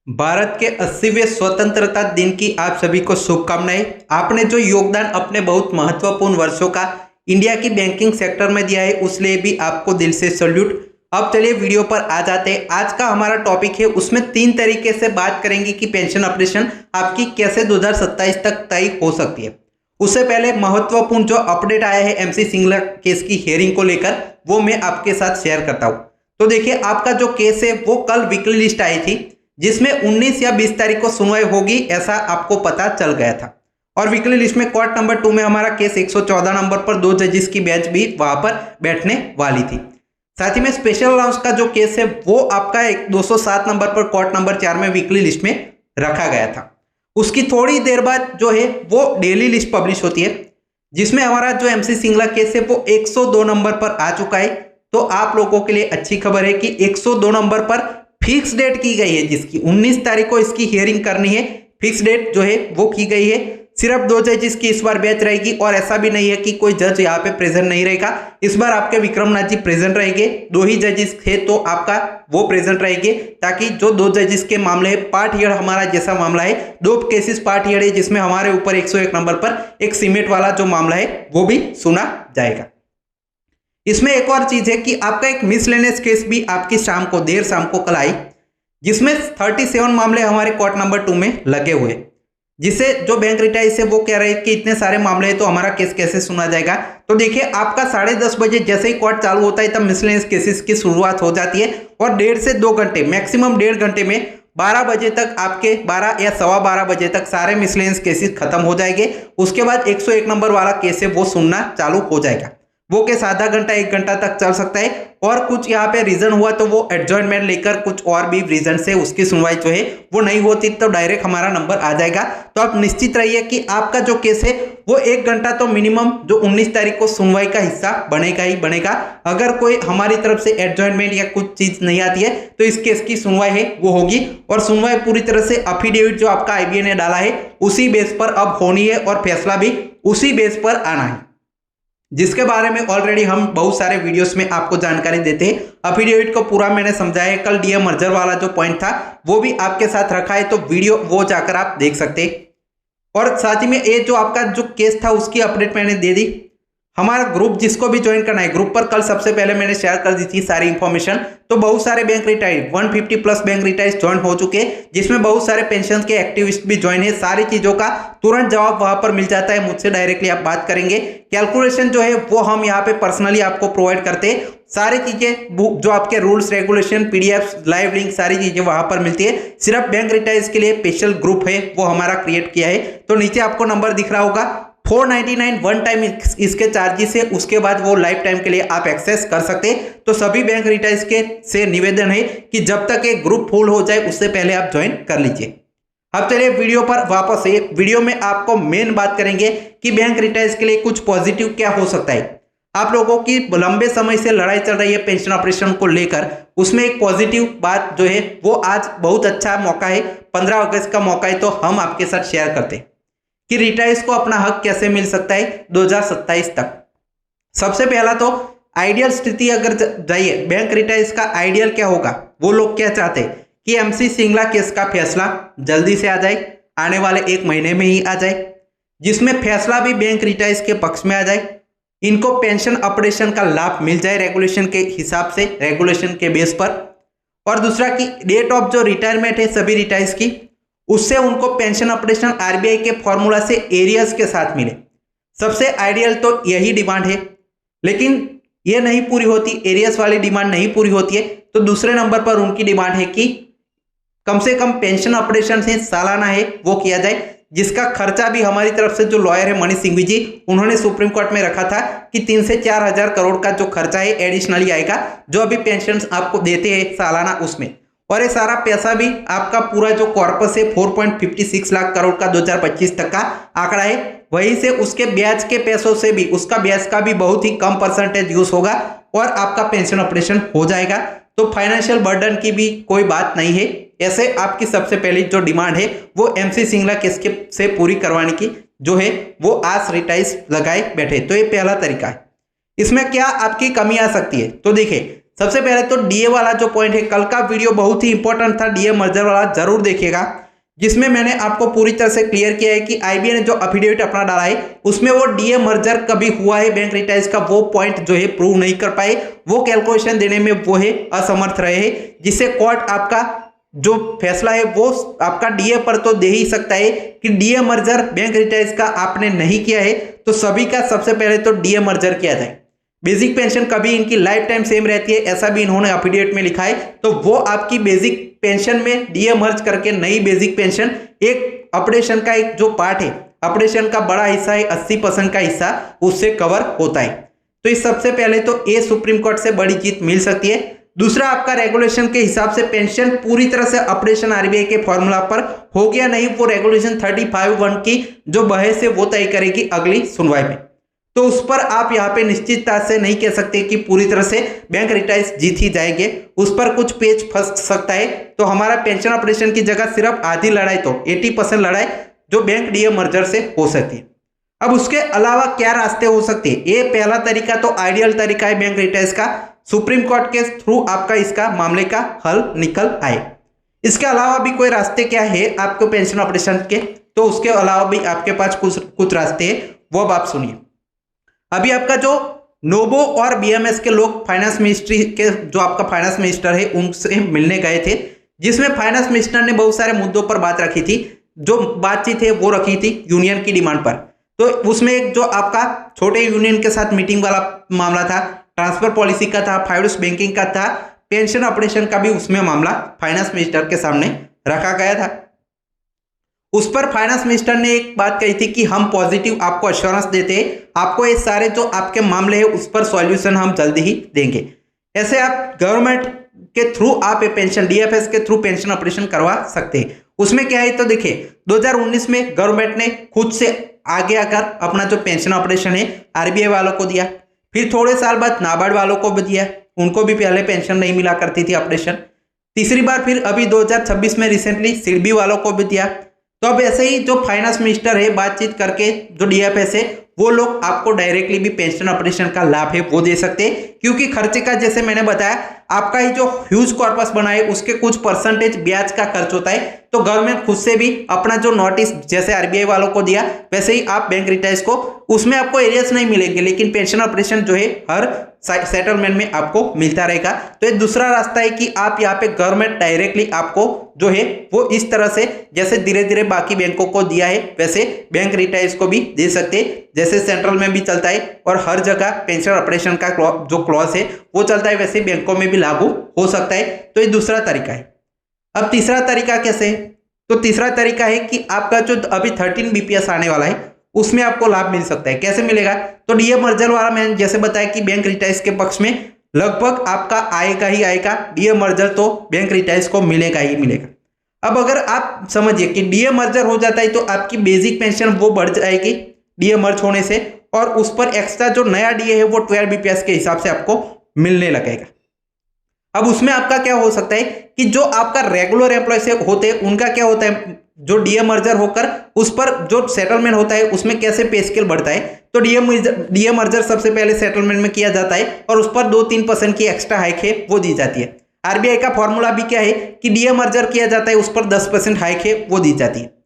भारत के 80वें स्वतंत्रता दिन की आप सभी को शुभकामनाएं। आपने जो योगदान अपने बहुत महत्वपूर्ण वर्षों का इंडिया की बैंकिंग सेक्टर में दिया है उसलिए भी आपको दिल से सल्यूट। अब चलिए वीडियो पर आ जाते हैं। आज का हमारा टॉपिक है, उसमें 3 तरीके से बात करेंगे कि पेंशन ऑपरेशन आपकी कैसे 2027 तक तय हो सकती है। उससे पहले महत्वपूर्ण जो अपडेट आया है एमसी सिंगला केस की हियरिंग को लेकर, वो मैं आपके साथ शेयर करता हूं। तो देखिए, आपका जो केस है वो कल वीकली लिस्ट आई थी जिसमें 19 या 20 तारीख को सुनवाई होगी, ऐसा आपको पता चल गया था। और वीकली लिस्ट में कोर्ट नंबर 2 में हमारा केस 114 नंबर पर 2 जजेस की बेंच भी वहां पर बैठने वाली थी। साथ ही में स्पेशल अलाउंस का जो केस है वो आपका 207 नंबर पर कोर्ट नंबर 4 में वीकली लिस्ट में रखा गया था। उसकी थोड़ी देर बाद जो है वो डेली लिस्ट पब्लिश होती है, जिसमें हमारा जो एमसी सिंगला केस है वो 102 नंबर पर आ चुका है। तो आप लोगों के लिए अच्छी खबर है कि 102 नंबर पर फिक्स डेट की गई है, जिसकी 19 तारीख को इसकी हियरिंग करनी है। फिक्स डेट जो है वो की गई है। सिर्फ 2 जजेस की इस बार बेंच रहेगी और ऐसा भी नहीं है कि कोई जज यहाँ पे प्रेजेंट नहीं रहेगा। इस बार आपके विक्रमनाथ जी प्रेजेंट रहेंगे। 2 ही जजेस थे तो आपका वो प्रेजेंट रहेंगे, ताकि जो 2 जजेस के मामले है, पार्ट हियर हमारा जैसा मामला है, 2 केसेस पार्ट हियर है जिसमें हमारे ऊपर 101 नंबर पर एक सीमेंट वाला जो मामला है वो भी सुना जाएगा। इसमें एक और चीज है कि आपका एक मिसलेनियस केस भी आपकी देर शाम को कल आई, जिसमें 37 मामले हमारे कोर्ट नंबर 2 में लगे हुए, जिसे जो बैंक रिटाइज है वो कह रहे हैं कि इतने सारे मामले हैं तो हमारा केस कैसे सुना जाएगा। तो देखिए, आपका 10:30 बजे जैसे ही कोर्ट चालू होता है तब मिसलेनियस केसेस की शुरुआत हो जाती है और 1.5 से 2 घंटे, मैक्सिमम 1.5 घंटे में 12 बजे तक आपके 12 या 12:15 बजे तक सारे मिसलेनियस केसेस खत्म हो जाएंगे। उसके बाद 101 नंबर वाला केस है वो सुनना चालू हो जाएगा। वो केस आधा घंटा 1 घंटा तक चल सकता है और कुछ यहाँ पे रीजन हुआ तो वो एडजॉइनमेंट लेकर कुछ और भी रीजन से उसकी सुनवाई जो है वो नहीं होती तो डायरेक्ट हमारा नंबर आ जाएगा। तो आप निश्चित रहिए कि आपका जो केस है वो 1 घंटा तो मिनिमम जो 19 तारीख को सुनवाई का हिस्सा बनेगा ही बनेगा। अगर कोई हमारी तरफ से एडजॉइनमेंट या कुछ चीज नहीं आती है तो इस केस की सुनवाई है वो होगी, और सुनवाई पूरी तरह से अफिडेविट जो आपका आईबीए ने डाला है उसी बेस पर अब होनी है और फैसला भी उसी बेस पर आना है, जिसके बारे में ऑलरेडी हम बहुत सारे वीडियोस में आपको जानकारी देते हैं। अफिडेविट को पूरा मैंने समझाया है। कल डीएम मर्जर वाला जो पॉइंट था वो भी आपके साथ रखा है, तो वीडियो वो जाकर आप देख सकते हैं। और साथ ही में ये जो आपका जो केस था उसकी अपडेट मैंने दे दी। हमारा ग्रुप जिसको भी ज्वाइन करना है, ग्रुप पर कल सबसे पहले मैंने शेयर कर दी थी सारी इंफॉर्मेशन। तो बहुत सारे bank retired 150 plus bank retired join हो चुके हैं, जिसमें बहुत सारे पेंशन के एक्टिविस्ट भी ज्वाइन है। सारी चीजों का तुरंत जवाब वहां पर मिल जाता है, मुझसे डायरेक्टली आप बात करेंगे। कैलकुलेशन जो है वो हम यहाँ पे पर्सनली आपको प्रोवाइड करते हैं। सारी चीजें जो आपके rules regulation PDF live link सारी चीजें वहां पर मिलती है। सिर्फ बैंक रिटायर्ड के लिए स्पेशल ग्रुप है वो हमारा क्रिएट किया है। तो नीचे आपको नंबर दिख रहा होगा, 499 वन टाइम इसके चार्जेस है, उसके बाद वो लाइफ टाइम के लिए आप एक्सेस कर सकते हैं। तो सभी बैंक रिटाइज के से निवेदन है कि जब तक एक ग्रुप फुल हो जाए उससे पहले आप ज्वाइन कर लीजिए। अब चलिए वीडियो पर वापस है। वीडियो में आपको मेन बात करेंगे कि बैंक रिटाइज के लिए कुछ पॉजिटिव क्या हो सकता है। आप लोगों की लंबे समय से लड़ाई चल रही है पेंशन ऑपरेशन को लेकर, उसमें एक पॉजिटिव बात जो है वो आज बहुत अच्छा मौका है, 15 अगस्त का मौका है, तो हम आपके साथ शेयर करते हैं कि रिटायर्स को अपना हक कैसे मिल सकता है 2027 तक। सबसे पहला तो आइडियल स्थिति अगर जाइए, बैंक रिटायर्स का आइडियल क्या होगा, वो लोग क्या चाहते हैं कि एमसी सिंगला केस का फैसला जल्दी से आ जाए, आने वाले 1 महीने में ही आ जाए, जिसमें फैसला भी बैंक रिटायर्स के पक्ष में आ जाए। इनको पेंशन ऑपरेशन का लाभ मिल जाए रेगुलेशन के हिसाब से, रेगुलेशन के बेस पर। और दूसरा कि डेट ऑफ जो रिटायरमेंट है सभी रिटायर्स की, उससे उनको पेंशन ऑपरेशन आरबीआई के फॉर्मूला से एरियर्स के साथ मिले। सबसे आइडियल तो यही डिमांड है, लेकिन ये नहीं पूरी होती, एरियर्स वाली डिमांड नहीं पूरी होती है, तो दूसरे नंबर पर उनकी डिमांड है कि कम से कम पेंशन ऑपरेशन से सालाना है वो किया जाए, जिसका खर्चा भी हमारी तरफ से जो लॉयर है मनीष सिंघवी जी, उन्होंने सुप्रीम कोर्ट में रखा था कि 3 से 4 हजार करोड़ का जो खर्चा है एडिशनली आएगा, जो अभी पेंशन आपको देते हैं सालाना उसमें। और ये सारा पैसा भी आपका पूरा जो कॉर्पस है 4.56 लाख करोड़ का 2025 तक का आंकड़ा है, वहीं से उसके ब्याज के पैसों से भी, उसका ब्याज का भी बहुत ही कम परसेंटेज यूज होगा और आपका पेंशन ऑपरेशन हो जाएगा। तो फाइनेंशियल बर्डन की भी कोई बात नहीं है। ऐसे आपकी सबसे पहली जो डिमांड है वो एमसी सिंगला केस के से पूरी करवाने की जो है वो आस रिटाइज लगाए बैठे। तो ये पहला तरीका है। इसमें क्या आपकी कमी आ सकती है, तो देखिए सबसे पहले तो डीए वाला जो पॉइंट है, कल का वीडियो बहुत ही इंपॉर्टेंट था, डीए मर्जर वाला जरूर देखिएगा, जिसमें मैंने आपको पूरी तरह से क्लियर किया है कि आईबीए ने जो एफिडेविट अपना डाला है उसमें वो डीए मर्जर कभी हुआ है बैंक रिटाइज का, वो पॉइंट जो है प्रूव नहीं कर पाए, वो कैलकुलेशन देने में वो है असमर्थ रहे हैं, जिससे कोर्ट आपका जो फैसला है वो आपका डीए पर तो दे ही सकता है कि डीए मर्जर बैंक रिटाइज का आपने नहीं किया है तो सभी का सबसे पहले तो डीए मर्जर किया जाए। बेसिक पेंशन कभी इनकी लाइफ टाइम सेम रहती है, ऐसा भी इन्होंने एफिडेविट में लिखा है, तो वो आपकी बेसिक पेंशन में डीए मर्ज करके नई बेसिक पेंशन एक ऑपरेशन का एक जो पार्ट है, ऑपरेशन का बड़ा हिस्सा है 80% का हिस्सा उससे कवर होता है। तो इस सबसे पहले तो ये सुप्रीम कोर्ट से बड़ी जीत मिल सकती है। दूसरा, आपका रेगुलेशन के हिसाब से पेंशन पूरी तरह से ऑपरेशन आरबीआई के फॉर्मूला पर हो गया नहीं, वो रेगुलेशन 35(1) की जो बहस है वो तय करेगी अगली सुनवाई में, तो उस पर आप यहाँ पे निश्चितता से नहीं कह सकते कि पूरी तरह से बैंक रिटाइज जीत ही जाएंगे, उस पर कुछ पेच फंस सकता है। तो हमारा पेंशन ऑपरेशन की जगह सिर्फ आधी लड़ाई, तो 80% लड़ाई जो बैंक डीए मर्जर से हो सकती है। अब उसके अलावा क्या रास्ते हो सकते हैं? ये पहला तरीका तो आइडियल तरीका है बैंक रिटाइज का, सुप्रीम कोर्ट के थ्रू आपका इसका मामले का हल निकल आए। इसके अलावा भी कोई रास्ते क्या है आपको पेंशन ऑपरेशन के? तो उसके अलावा भी आपके पास कुछ रास्ते हैं, वो अब आप सुनिए। अभी आपका जो नोबो और बीएमएस के लोग फाइनेंस मिनिस्ट्री के जो आपका फाइनेंस मिनिस्टर है उनसे मिलने गए थे, जिसमें फाइनेंस मिनिस्टर ने बहुत सारे मुद्दों पर बात रखी थी, जो बातचीत है वो रखी थी यूनियन की डिमांड पर। तो उसमें एक जो आपका छोटे यूनियन के साथ मीटिंग वाला मामला था, ट्रांसफर पॉलिसी का था, फाइनेंस बैंकिंग का था, पेंशन ऑपरेशन का भी उसमें मामला फाइनेंस मिनिस्टर के सामने रखा गया था। उस पर फाइनेंस मिनिस्टर ने एक बात कही थी कि हम पॉजिटिव आपको अश्योरेंस देते हैं, आपको ये सारे जो आपके मामले हैं उस पर सॉल्यूशन हम जल्दी ही देंगे। ऐसे आप गवर्नमेंट के थ्रू आप ये पेंशन डीएफएस के थ्रू पेंशन ऑपरेशन करवा सकते हैं। उसमें क्या है तो देखिए 2019 में गवर्नमेंट ने खुद से आगे आकर अपना जो पेंशन ऑपरेशन है आरबीआई वालों को दिया, फिर थोड़े साल बाद नाबार्ड वालों को भी दिया, उनको भी पहले पेंशन नहीं मिला करती थी ऑपरेशन, तीसरी बार फिर अभी 2026 में रिसेंटली सिडबी वालों को भी दिया। तो अब ऐसे ही जो फाइनेंस मिनिस्टर है बातचीत करके जो डीएफएस है वो लोग आपको डायरेक्टली भी पेंशन ऑपरेशन का लाभ है वो दे सकते हैं, क्योंकि खर्चे का जैसे मैंने बताया आपका ही जो ह्यूज कॉर्पस बना है उसके कुछ परसेंटेज ब्याज का खर्च होता है। तो गवर्नमेंट खुद से भी अपना जो नोटिस जैसे आरबीआई वालों को दिया वैसे ही आप बैंक रिटाइज को, उसमें आपको एरियर्स नहीं मिलेंगे, लेकिन पेंशन ऑपरेशन जो है हर सेटलमेंट में आपको मिलता रहेगा। तो ये दूसरा रास्ता है कि आप यहाँ पे गवर्नमेंट डायरेक्टली आपको जो है वो इस तरह से जैसे धीरे धीरे बाकी बैंकों को दिया है वैसे बैंक रिटाइज को भी दे सकते, जैसे सेंट्रल में भी चलता है और हर जगह पेंशन ऑपरेशन का जो क्लॉज है वो चलता है, वैसे बैंकों में भी लागू हो सकता है। तो ये दूसरा तरीका है। अब तीसरा तरीका कैसे है? तो तीसरा तरीका है कि आपका जो अभी 13 बीपीएस आने वाला है उसमें आपको लाभ मिल सकता है। कैसे मिलेगा? तो डीए मर्जर वाला मैंने जैसे बताया कि बैंक रिटाइज के पक्ष में लगभग आपका आएगा ही आएगा, डीए मर्जर तो बैंक रिटाइज को मिलेगा ही मिलेगा। अब अगर आप समझिए कि डीए मर्जर हो जाता है तो आपकी बेसिक पेंशन वो बढ़ जाएगी डीए मर्ज होने से, और उस पर एक्स्ट्रा जो नया डीए है वो 12 बीपीएस के हिसाब से आपको मिलने लगेगा। अब उसमें आपका क्या हो सकता है कि जो आपका रेगुलर एम्प्लॉय से होते हैं उनका क्या होता है, जो डीए मर्जर होकर उस पर जो सेटलमेंट होता है उसमें कैसे पे स्केल बढ़ता है। तो डीए मर्जर सबसे पहले सेटलमेंट में किया जाता है और उस पर 2-3% की एक्स्ट्रा हाइक है वो दी जाती है। आरबीआई का फॉर्मूला भी क्या है कि डीए मर्जर किया जाता है उस पर 10% हाइक है वो दी जाती है।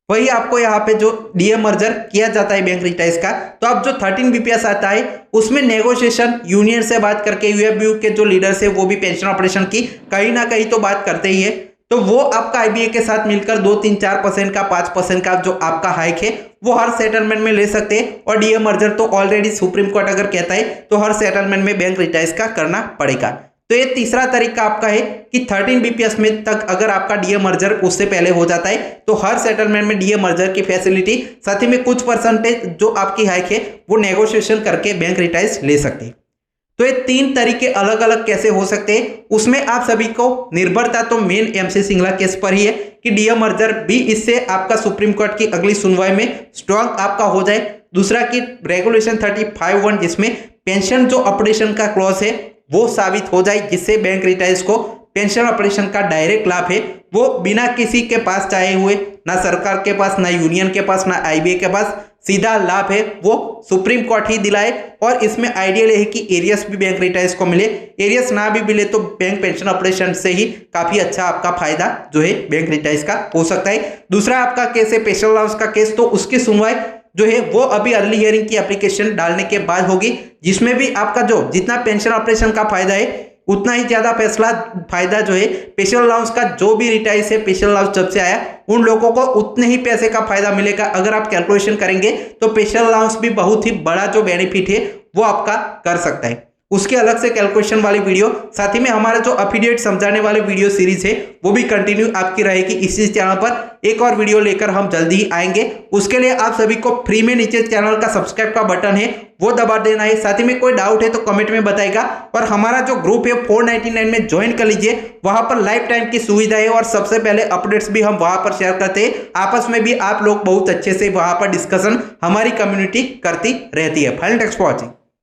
वही आपको यहाँ पे जो डीए मर्जर किया जाता है बैंक रिटाइज का, तो अब जो 13 बीपीएस आता है उसमें नेगोशिएशन यूनियन से बात करके यूएफबीयू के जो लीडर्स है वो भी पेंशन ऑपरेशन की कहीं ना कहीं तो बात करते ही है, तो वो आपका आईबीए के साथ मिलकर 2-3-4% का 5% का जो आपका हाइक है वो हर सेटलमेंट में ले सकते हैं। और डीए मर्जर तो ऑलरेडी सुप्रीम कोर्ट अगर कहता है तो हर सेटलमेंट में बैंक रिटाइज का करना पड़ेगा। तो ये तीसरा तरीका आपका है कि 13 बीपीएस में तक अगर आपका डीए मर्जर उससे पहले हो जाता है तो हर सेटलमेंट में डीए मर्जर की फैसिलिटी, साथ ही में कुछ परसेंटेज जो आपकी हाइक है वो नेगोशिएशन करके बैंक रिटाइज ले सकते हैं। तो ये 3 तरीके अलग अलग कैसे हो सकते हैं उसमें आप सभी को निर्भरता तो मेन एमसी सिंगला केस पर ही है कि डीए मर्जर भी इससे आपका सुप्रीम कोर्ट की अगली सुनवाई में स्ट्रांग आपका हो जाए। दूसरा कि रेगुलेशन 35(1) जिसमें पेंशन जो ऑपरेशन का क्लॉज है वो साबित हो जाए, जिससे बैंक रिटाइज को पेंशन ऑपरेशन का डायरेक्ट लाभ है वो बिना किसी के पास चाहे हुए, ना सरकार के पास, ना यूनियन के पास, ना आईबीए के पास, सीधा लाभ है वो सुप्रीम कोर्ट ही दिलाए और इसमें आइडियल है कि एरियस भी बैंक रिटायर्स को मिले। एरियस ना भी मिले तो बैंक पेंशन ऑपरेशन से ही काफी अच्छा आपका फायदा जो है बैंक रिटायर्स का हो सकता है। दूसरा आपका केस है स्पेशल अलाउंस का केस, तो उसकी सुनवाई जो है वो अभी अर्ली हियरिंग की एप्लीकेशन डालने के बाद होगी, जिसमें भी आपका जो जितना पेंशन ऑपरेशन का फायदा है उतना ही ज्यादा फायदा जो है स्पेशल अलाउंस का, जो भी रिटायर्स है स्पेशल अलाउंस जब से आया उन लोगों को उतने ही पैसे का फायदा मिलेगा। अगर आप कैलकुलेशन करेंगे तो स्पेशल अलाउंस भी बहुत ही बड़ा जो बेनिफिट है वो आपका कर सकता है। उसके अलग से कैलकुलेशन वाली वीडियो, साथ ही में हमारा जो अफिलिएट समझाने वाले वीडियो सीरीज है वो भी कंटिन्यू आपकी रहेगी इसी चैनल पर। एक और वीडियो लेकर हम जल्दी ही आएंगे, उसके लिए आप सभी को फ्री में नीचे चैनल का सब्सक्राइब का बटन है वो दबा देना है। साथ ही में कोई डाउट है तो कमेंट में बताएगा और हमारा जो ग्रुप है 499 में ज्वाइन कर लीजिए, वहां पर लाइफ टाइम की सुविधा है और सबसे पहले अपडेट्स भी हम वहां पर शेयर करते हैं। आपस में भी आप लोग बहुत अच्छे से वहां पर डिस्कशन हमारी कम्युनिटी करती रहती है। Final text for watching.